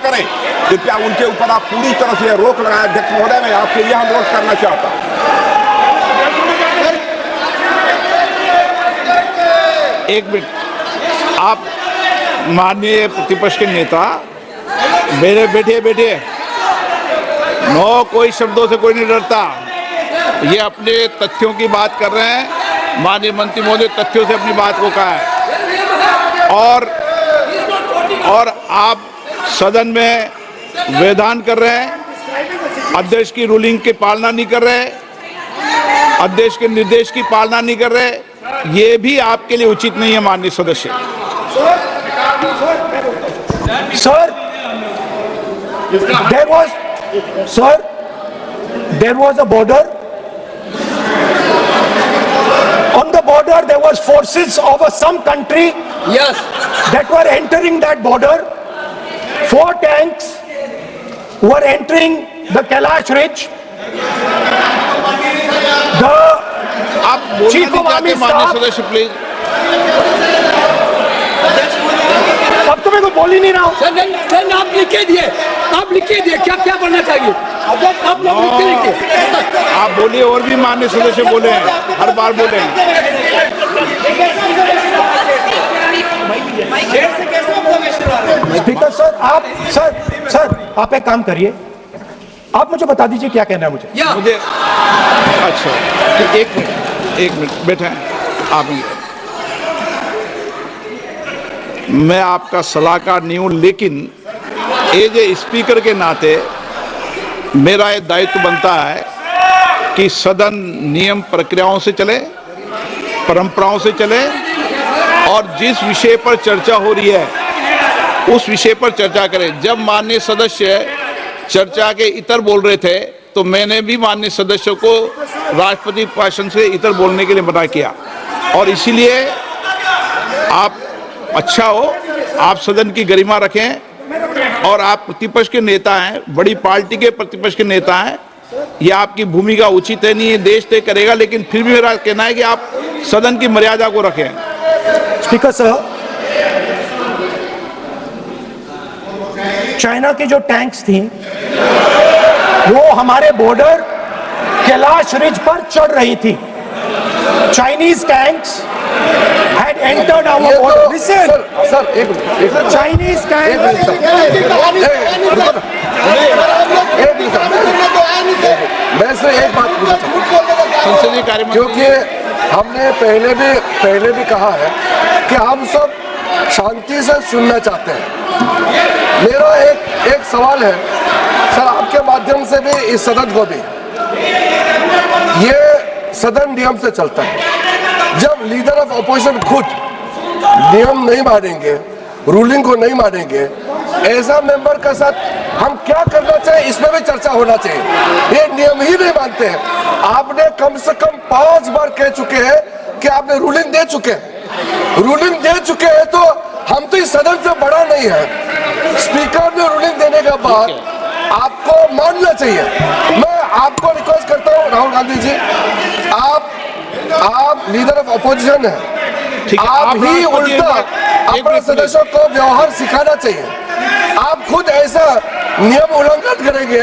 करें। कृपया उनके ऊपर आप पूरी तरह से रोक लगाएं। अध्यक्ष महोदय, मैं आपसे यह अनुरोध करना चाहता हूं। एक मिनट, आप माननीय प्रतिपक्ष के नेता मेरे बैठिए। नो, कोई शब्दों से कोई नहीं डरता। ये अपने तथ्यों की बात कर रहे हैं। माननीय मंत्री महोदय तथ्यों से अपनी बात को कहा है और आप सदन में विधान कर रहे हैं, अध्यक्ष की रूलिंग की पालना नहीं कर रहे, अध्यक्ष के निर्देश की पालना नहीं कर रहे। ये भी आपके लिए उचित नहीं है माननीय सदस्य। Sir, there was a border. On the border, there was forces of some country. Yes. That were entering that border. 4 tanks were entering the Kailash Ridge. The आप बोलना Chief नहीं of Army चाहते माननीय Staff- सदस्य, please. अब तो मैं को बोल ही नहीं रहा हूं। सर आप लिख के दिए, क्या क्या बनना चाहिए आप लोग लिख के लिखिए। आप बोलिए, और भी माननीय सदस्य बोले हैं, हर बार बोले हैं। स्पीकर सर आप एक काम करिए, आप मुझे बता दीजिए क्या कहना है मुझे। मुझे अच्छा, तो एक मिनट बैठे हैं आप। मैं आपका सलाहकार नहीं हूं, लेकिन एज ए स्पीकर के नाते मेरा ये दायित्व बनता है कि सदन नियम प्रक्रियाओं से चले, परंपराओं से चले और जिस विषय पर चर्चा हो रही है उस विषय पर चर्चा करें। जब माननीय सदस्य चर्चा के इतर बोल रहे थे तो मैंने भी माननीय सदस्यों को राष्ट्रपति भाषण से इतर बोलने के लिए मना किया, और इसीलिए आप अच्छा हो, आप सदन की गरिमा रखें और आप प्रतिपक्ष के नेता हैं, बड़ी पार्टी के प्रतिपक्ष के नेता हैं। ये आपकी भूमिका उचित है, नहीं है देश तय करेगा, लेकिन फिर भी मेरा कहना है कि आप सदन की मर्यादा को रखें। स्पीकर साहब, चाइना की जो टैंक्स थी वो हमारे बॉर्डर कैलाश रिज पर चढ़ रही थी। Chinese tanks had entered our border. Listen, sir एक मिनट, Chinese tanks. मैं से एक बात पूछना चाहूँ, संसदीय कार्य मंत्री, क्योंकि हमने पहले भी कहा है कि हम सब शांति से सुनना चाहते हैं। मेरा एक सवाल है सर, आपके माध्यम से भी इस सदन को भी, ये सदन नियम से चलता है। जब लीडर ऑफ अपोजिशन खुद नियम नहीं मानेंगे, रूलिंग को नहीं मानेंगे, ऐसा मेंबर के साथ हम क्या करना चाहिए, इसमें भी चर्चा होना चाहिए। ये नियम ही नहीं मानते हैं। आपने कम से कम 5 बार कह चुके हैं कि आपने रूलिंग दे चुके हैं, तो हम तो इस सदन से बड़ा नहीं है। स्पीकर ने रूलिंग देने के बाद आपको मानना चाहिए। मैं आपको रिक्वेस्ट करता हूँ राहुल गांधी जी, आप लीडर ऑफ अपोजिशन है, आप ही उल्टा अपने सदस्यों को व्यवहार सिखाना चाहिए। आप खुद ऐसा नियम उल्लंघन करेंगे,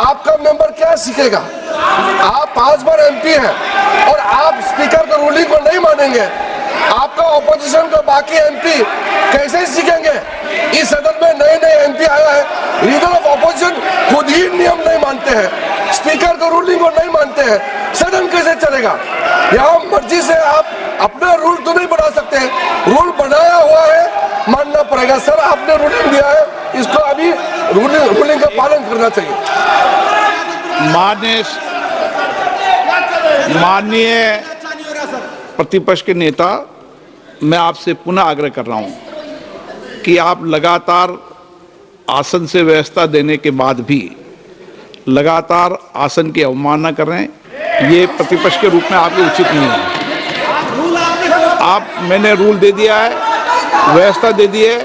आपका मेंबर क्या सीखेगा? आप 5 बार एमपी हैं और आप स्पीकर का रूलिंग को नहीं मानेंगे, आपका ऑपोजिशन का बाकी एमपी कैसे सीखेंगे? इस सदन में नए एमपी आया है, लीडर ऑफ ऑपोजिशन खुद ही नियम नहीं मानते हैं, स्पीकर का रूलिंग को नहीं मानते हैं, सदन कैसे चलेगा? यहाँ मर्जी से आप अपना रूल तो नहीं बना सकते, रूल बनाया हुआ है, मानना पड़ेगा। सर आपने रूलिंग दिया है, इसको अभी रूलिंग का पालन करना चाहिए। माननीय प्रतिपक्ष के नेता, मैं आपसे पुनः आग्रह कर रहा हूं कि आप लगातार आसन से व्यवस्था देने के बाद भी लगातार आसन की अवमानना कर रहे हैं। ये प्रतिपक्ष के रूप में आपके उचित नहीं है। मैंने रूल दे दिया है, व्यवस्था दे दी है।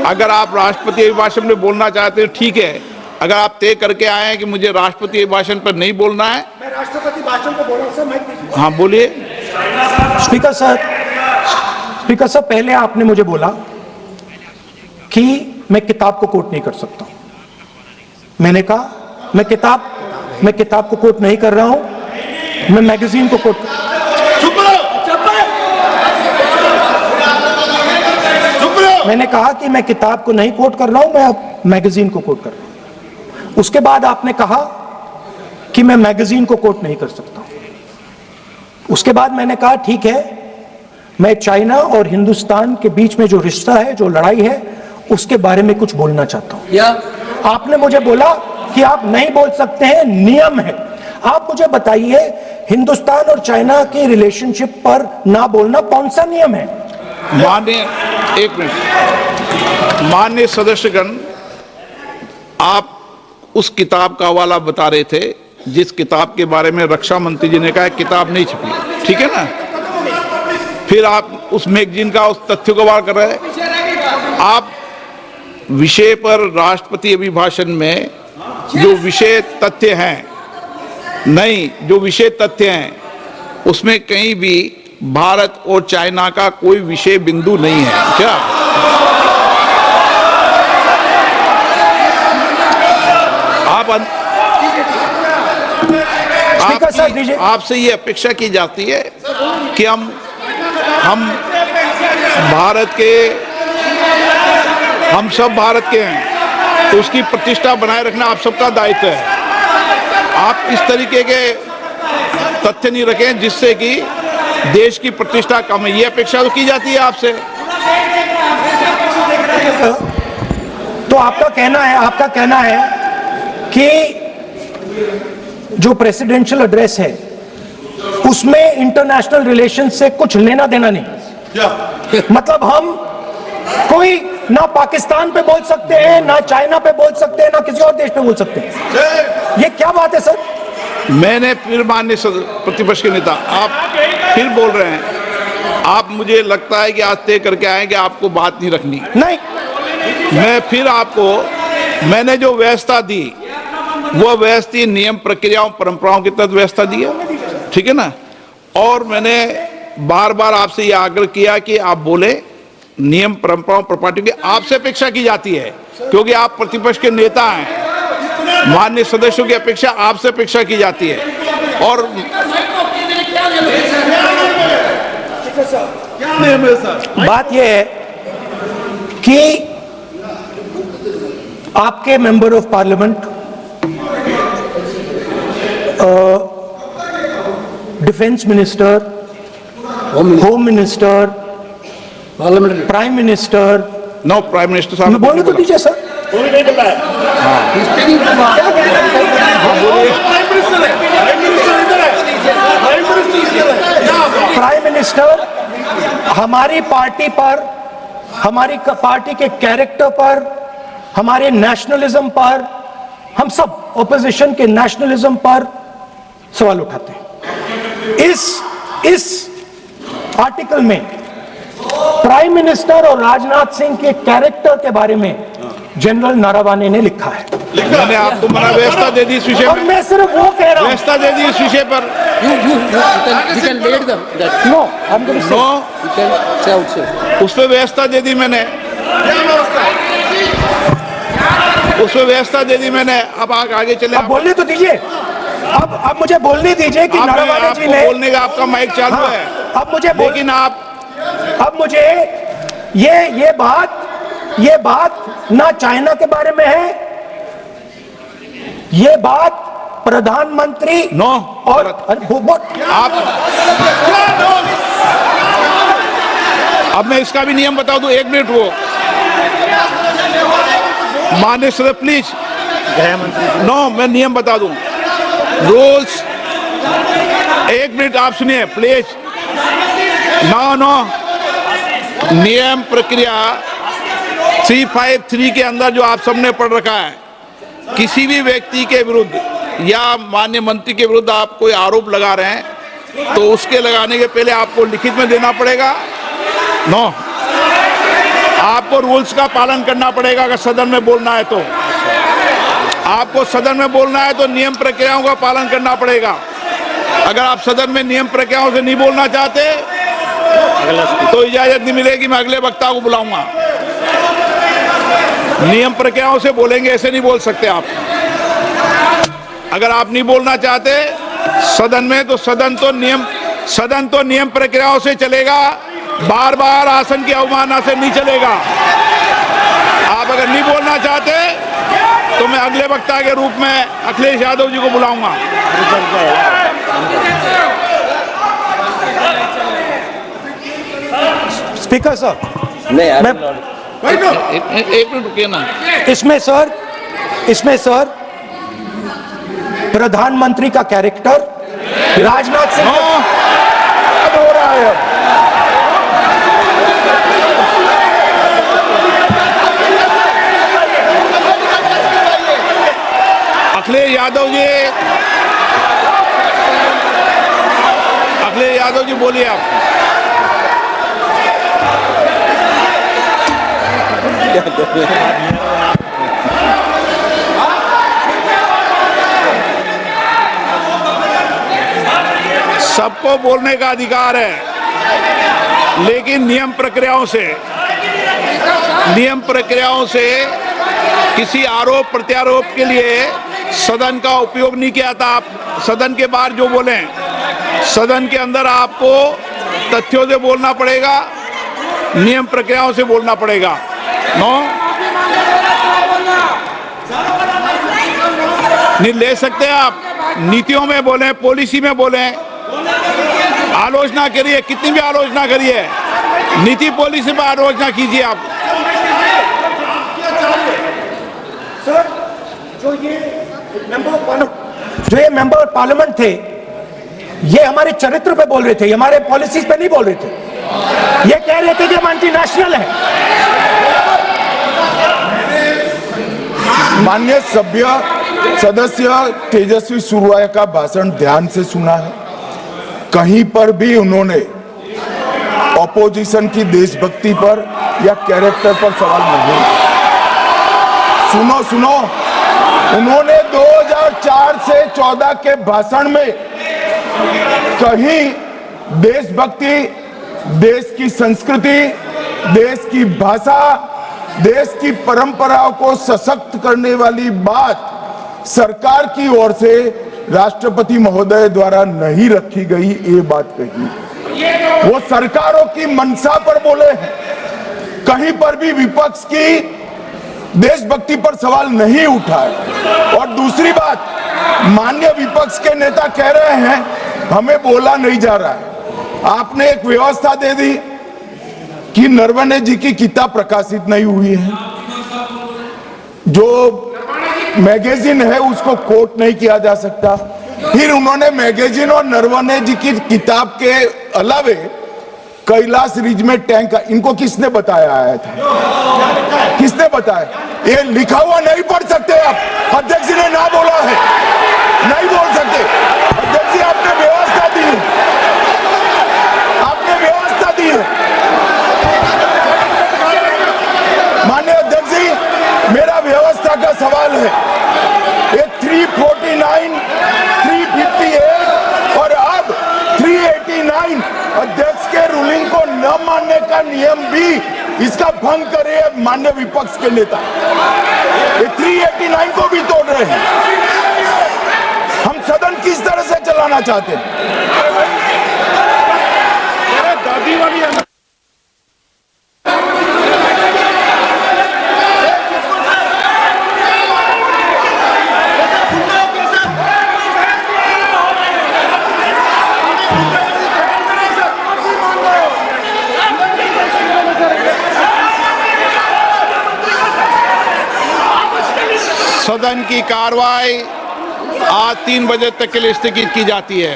अगर आप राष्ट्रपति अभिभाषण में बोलना चाहते हैं ठीक है, अगर आप तय करके आए हैं कि मुझे राष्ट्रपति अभिभाषण पर नहीं बोलना है, मैं राष्ट्रपति भाषण को बोल रहा हूं सर। हाँ बोलिए। स्पीकर साहब, पहले आपने मुझे बोला कि मैं किताब को कोट नहीं कर सकता हूं। मैंने कहा मैं किताब को कोट नहीं कर रहा हूं, मैं मैगजीन को कोट। मैंने कहा कि मैं किताब को नहीं कोट कर रहा हूं, मैं मैगजीन को कोट कर रहा हूं। उसके बाद आपने कहा कि मैं मैगजीन को कोट नहीं कर सकता हूं। उसके बाद मैंने कहा ठीक है, मैं चाइना और हिंदुस्तान के बीच में जो रिश्ता है, जो लड़ाई है, उसके बारे में कुछ बोलना चाहता हूं। आपने मुझे बोला कि आप नहीं बोल सकते हैं, नियम है। आप मुझे बताइए, हिंदुस्तान और चाइना के रिलेशनशिप पर ना बोलना कौन सा नियम है? माननीय, एक मिनट, माननीय सदस्यगण, आप उस किताब का हवाला बता रहे थे जिस किताब के बारे में रक्षा मंत्री जी ने कहा किताब नहीं छपी, ठीक है ना? फिर आप उस मैगजीन का उस तथ्य को वार कर रहे हैं। आप विषय पर राष्ट्रपति अभिभाषण में जो विषय तथ्य हैं, नहीं, जो विषय तथ्य हैं उसमें कहीं भी भारत और चाइना का कोई विषय बिंदु नहीं है क्या? आपसे ये अपेक्षा की जाती है कि हम भारत के, हम सब भारत के हैं, तो उसकी प्रतिष्ठा बनाए रखना आप सबका दायित्व है। आप इस तरीके के तथ्य नहीं रखें जिससे कि देश की प्रतिष्ठा कम है, ये अपेक्षा तो की जाती है आपसे। तो आपका कहना है कि जो प्रेसिडेंशियल एड्रेस है उसमें इंटरनेशनल रिलेशन से कुछ लेना देना नहीं। मतलब हम कोई ना पाकिस्तान पे बोल सकते हैं, ना चाइना पे बोल सकते हैं, ना किसी और देश पे बोल सकते हैं। ये क्या बात है सर? मैंने फिर, माननीय प्रतिपक्ष के नेता, आप फिर बोल रहे हैं। आप, मुझे लगता है कि आज तय करके आए कि आपको बात नहीं रखनी। नहीं, मैं फिर आपको, मैंने जो व्यवस्था दी वो व्यवस्था नियम, प्रक्रियाओं, परंपराओं की तहत व्यवस्था दी है, ठीक है ना? और मैंने बार बार आपसे यह आग्रह किया कि आप बोले, नियम, परंपराओं, प्रॉपर्टी की आपसे अपेक्षा की जाती है क्योंकि आप प्रतिपक्ष के नेता हैं। माननीय सदस्यों की अपेक्षा आपसे अपेक्षा की जाती है। और बात यह है कि आपके member of parliament, defence minister, home minister, prime minister, no, prime minister साहब बोलने तो दीजिए सर। प्राइम मिनिस्टर हमारी पार्टी पर, हमारी पार्टी के कैरेक्टर पर, हमारे नेशनलिज्म पर, हम सब ऑपोजिशन के नेशनलिज्म पर सवाल उठाते हैं। इस आर्टिकल में प्राइम मिनिस्टर और राजनाथ सिंह के कैरेक्टर के बारे में जनरल नारावाने ने लिखा है। मैंने आपको मना व्यवस्था दे दी इस विषय और पर, मैं सिर्फ वो कह रहा हूं, व्यवस्था दे दी इस विषय पर। उस पर व्यवस्था दे दी मैंने, उस पर व्यवस्था दे दी मैंने। अब आगे चले, अब बोलने तो दीजिए। अब मुझे बोलने दीजिए कि नारावाने जी ने, बोलने का आपका माइक चालू है। अब मुझे, लेकिन अब मुझे ये बात ना चाइना के बारे में है, ये बात प्रधानमंत्री नो, और आप, अब मैं इसका भी नियम बता दूं, 1 मिनट वो, माननीय सदस्य प्लीज, नो, मैं नियम बता दूं, रूल्स, 1 मिनट आप सुनिए प्लीज। नो, नियम प्रक्रिया 353 के अंदर जो आप सबने पढ़ रखा है, किसी भी व्यक्ति के विरुद्ध या माननीय मंत्री के विरुद्ध आप कोई आरोप लगा रहे हैं तो उसके लगाने के पहले आपको लिखित में देना पड़ेगा। नो, आपको रूल्स का पालन करना पड़ेगा। अगर सदन में बोलना है तो आपको सदन में बोलना है तो नियम प्रक्रियाओं का पालन करना पड़ेगा। अगर आप सदन में नियम प्रक्रियाओं से नहीं बोलना चाहते तो इजाजत नहीं मिलेगी, मैं अगले वक्ता को बुलाऊंगा। नियम प्रक्रियाओं से बोलेंगे, ऐसे नहीं बोल सकते आप। अगर आप नहीं बोलना चाहते सदन में, तो सदन तो नियम प्रक्रियाओं से चलेगा, बार बार आसन की अवमानना से नहीं चलेगा। आप अगर नहीं बोलना चाहते तो मैं अगले वक्ता के रूप में अखिलेश यादव जी को बुलाऊंगा। स्पीकर सर, एक मिनट रुकिए ना। इसमें सर प्रधानमंत्री का कैरेक्टर राजनाथ सिंह हो रहा है। अखिलेश यादव जी बोलिए आप। सबको बोलने का अधिकार है, लेकिन नियम प्रक्रियाओं से किसी आरोप प्रत्यारोप के लिए सदन का उपयोग नहीं किया था। आप सदन के बाहर जो बोलें, सदन के अंदर आपको तथ्यों से बोलना पड़ेगा, नियम प्रक्रियाओं से बोलना पड़ेगा। नहीं ले सकते आप, नीतियों में बोलें, पॉलिसी में बोलें, आलोचना करिए, कितनी भी आलोचना करिए, नीति पॉलिसी पर आलोचना कीजिए आप। सर, जो ये मेंबर पार्लियामेंट थे, ये हमारे चरित्र पे बोल रहे थे, हमारे पॉलिसीज पे नहीं बोल रहे थे। ये कह रहे थे कि हम एंटी नेशनल हैं। माननीय सदस्य तेजस्वी सूर्या का भाषण ध्यान से सुना है। कहीं पर भी उन्होंने ऑपोजिशन की देशभक्ति पर या कैरेक्टर पर सवाल नहीं। सुनो, उन्होंने 2004 से 14 के भाषण में कहीं देशभक्ति, देश की संस्कृति, देश की भाषा, देश की परंपराओं को सशक्त करने वाली बात सरकार की ओर से राष्ट्रपति महोदय द्वारा नहीं रखी गई, ये बात कही। वो सरकारों की मंशा पर बोले हैं, कहीं पर भी विपक्ष की देशभक्ति पर सवाल नहीं उठाए। और दूसरी बात, माननीय विपक्ष के नेता कह रहे हैं हमें बोला नहीं जा रहा है। आपने एक व्यवस्था दे दी कि नरवणे जी की किताब प्रकाशित नहीं हुई है, जो मैगजीन है उसको कोट नहीं किया जा सकता। फिर उन्होंने मैगजीन और नरवणे जी की किताब के अलावे कैलाश रिज में टैंक, इनको किसने बताया आया था? किसने बताया? ये लिखा हुआ नहीं पढ़ सकते आप। अध्यक्ष जी ने ना बोला है, नहीं बोल सकते। अध्यक्ष जी आपने व्यवस्था दी है, माननीय अध्यक्ष जी, मेरा व्यवस्था का सवाल है। ये 349, 358 और अब 389 अध्यक्ष के रूलिंग को न मानने का नियम भी इसका भंग करे माननीय विपक्ष के नेता। ये 389 को भी तोड़ रहे हैं। हम सदन किस तरह से चलाना चाहते हैं? दादी वाली सदन की कार्रवाई आज 3 बजे तक के लिए स्थगित की जाती है।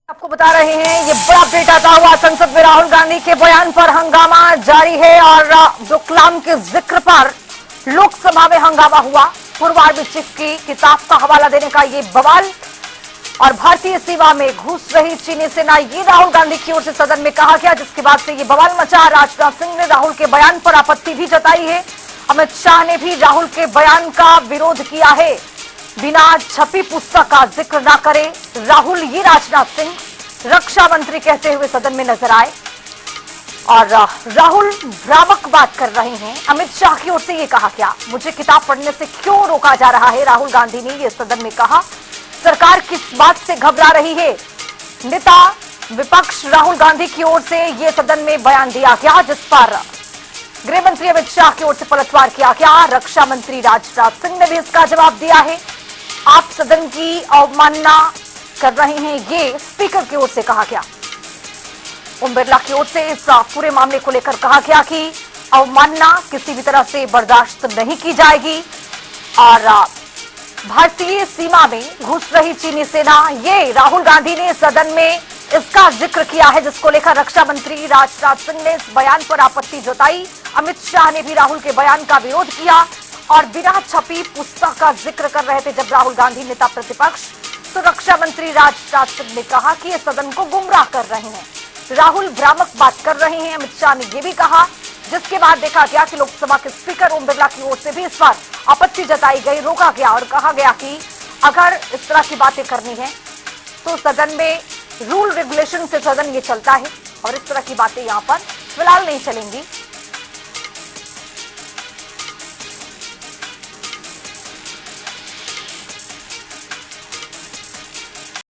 आपको बता रहे हैं ये बड़ा अपडेट आता हुआ संसद में राहुल गांधी के बयान पर हंगामा जारी है और डोकलाम के जिक्र पर लोकसभा में हंगामा हुआ। पूर्व आर्मी चीफ की किताब का हवाला देने का ये बवाल और भारतीय सेवा में घुस रही चीनी सेना, ये राहुल गांधी की ओर से सदन में कहा गया, जिसके बाद से ये बवाल मचा। राजनाथ सिंह ने राहुल के बयान पर आपत्ति भी जताई है। अमित शाह ने भी राहुल के बयान का विरोध किया है। बिना छपी पुस्तक का जिक्र ना करे राहुल, ये राजनाथ सिंह रक्षा मंत्री कहते हुए सदन में नजर आए। और राहुल भ्रामक बात कर रहे हैं। अमित शाह की ओर से ये कहा क्या, मुझे किताब पढ़ने से क्यों रोका जा रहा है, राहुल गांधी ने ये सदन में कहा। सरकार किस बात से घबरा रही है, नेता विपक्ष राहुल गांधी की ओर से ये सदन में बयान दिया गया, जिस पर गृह मंत्री अमित शाह की ओर से पलटवार किया गया। रक्षा मंत्री राजनाथ सिंह ने भी इसका जवाब दिया है। आप सदन की अवमानना कर रहे हैं, ये स्पीकर की ओर से कहा गया। ओम बिरला की ओर से इस पूरे मामले को लेकर कहा गया कि अवमानना किसी भी तरह से बर्दाश्त नहीं की जाएगी और भारतीय सीमा में घुस रही चीनी सेना, ये राहुल गांधी ने सदन में इसका जिक्र किया है, जिसको लेकर रक्षा मंत्री राजनाथ सिंह ने इस बयान पर आपत्ति जताई। अमित शाह ने भी राहुल के बयान का विरोध किया और बिना छपी पुस्तक का जिक्र कर रहे थे जब राहुल गांधी नेता प्रतिपक्ष, तो रक्षा मंत्री राजनाथ सिंह ने कहा कि ये सदन को गुमराह कर रहे हैं, राहुल भ्रामक बात कर रहे हैं। अमित शाह ने यह भी कहा, जिसके बाद देखा गया कि लोकसभा के स्पीकर ओम बिरला की ओर से भी इस पर आपत्ति जताई गई, रोका गया और कहा गया कि अगर इस तरह की बातें करनी है तो सदन में रूल रेगुलेशन से सदन ये चलता है और इस तरह की बातें यहां पर फिलहाल नहीं चलेंगी।